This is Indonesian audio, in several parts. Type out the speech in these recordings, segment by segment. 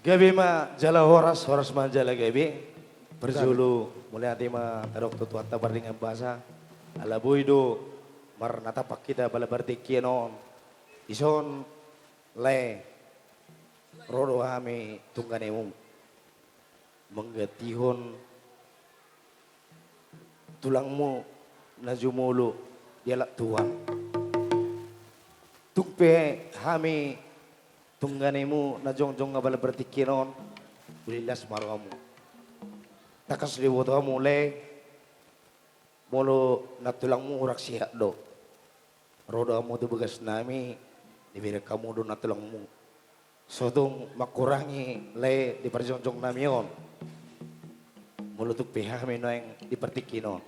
Gabi ma jala horas ma jala gabi. Berjulu mulai hati ma tarok tutuan tabar dengan bahasa. Ala boydo mar natapak kita bala bertikinon. Ison le rodo hami tungganemu menggetihon tulangmu najumulu dialak tuang. Tungpe hami tungganemu najong-jong ngabala bertikinon ulilas maruamu. Takas liwoto kamu le molo natulangmu urak sihat do. Rodo kamu tu begas nami diberi kamu do natulangmu. Sodong makurangi le di perjonjong namion. Mulutuk pihak mino yang dipertikinon.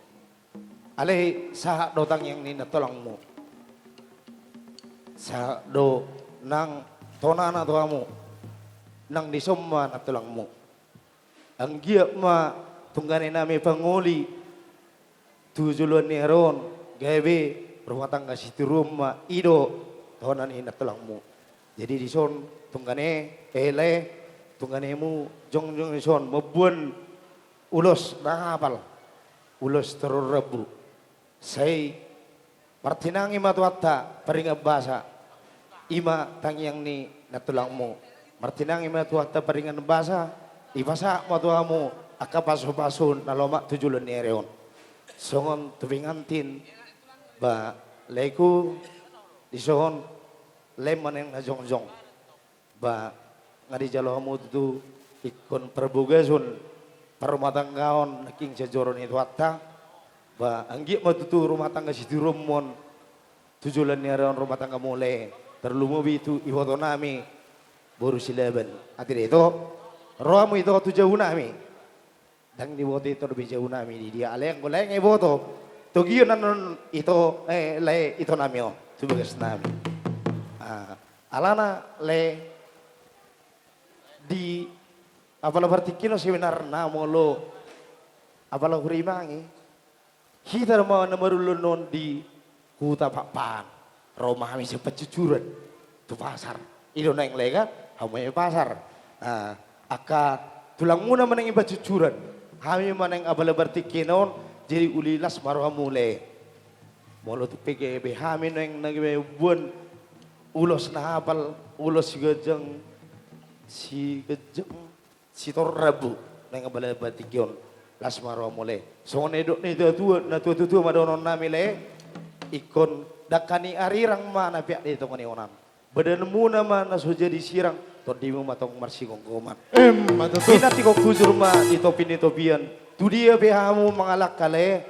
Ale sahak dotang yang ni natulangmu. Sahak do nang tonana to kamu. Nang disomma natulangmu. Ang giyak ma tunggani nami panguli. Tujuluan ni haron gawe rumah tangga situ rumah ido tonan ni natulangmu. Jadi di son tunggane ele tungganemu jong son mebun ulos nangapal ulos terus rebu saya martinangi matuata peringat bahasa ima tangyang ni natulangmu martinangi matuata peringat bahasa ibasa matuamu akapaso-paso nalomak tujulan ni ereon songon tubingantin ba leku di son leman yang najong-jong ba ngadi jalohamu tu ikon perbugasun rumah tanggaon naking jajoron itu hatta ba anggi matutu rumah tangga situ rumon tujulan ni aron rumah tangga mulai terlumubi itu iwoto nami boru silaban ati itu rohamu itu tu jauh nami dang diwoto itu lebih jauh nami di dia ale yang goleng iwoto togiyo nanon itu le itu nami oh tu bagas nami alana le di apala partikino seminar na molo apala hurimangi kita mau namarulun di huta papan Roma kami sempat cucuran tu pasar itu naik lega kami pasar aka tulang muna menang iba cucuran kami menang apala partikino jadi ulilas maruha mule molo tu PGB kami nang buan ulos na apal ulos si gejeng si torrabu nang abala batikyon las maro mole so nedok ni tua na tua madonon nami le ikon dakani arirang mana pihak itu ngani onan badan muna mana so jadi sirang to di mo matong marsigong koman pinati ko kujur ma di topian tu dia behamu mengalak kale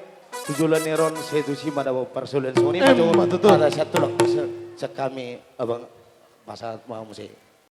tujulan neron setu si madaw parsolen so ni majo ada satu lang sa kami abang pasat mau musik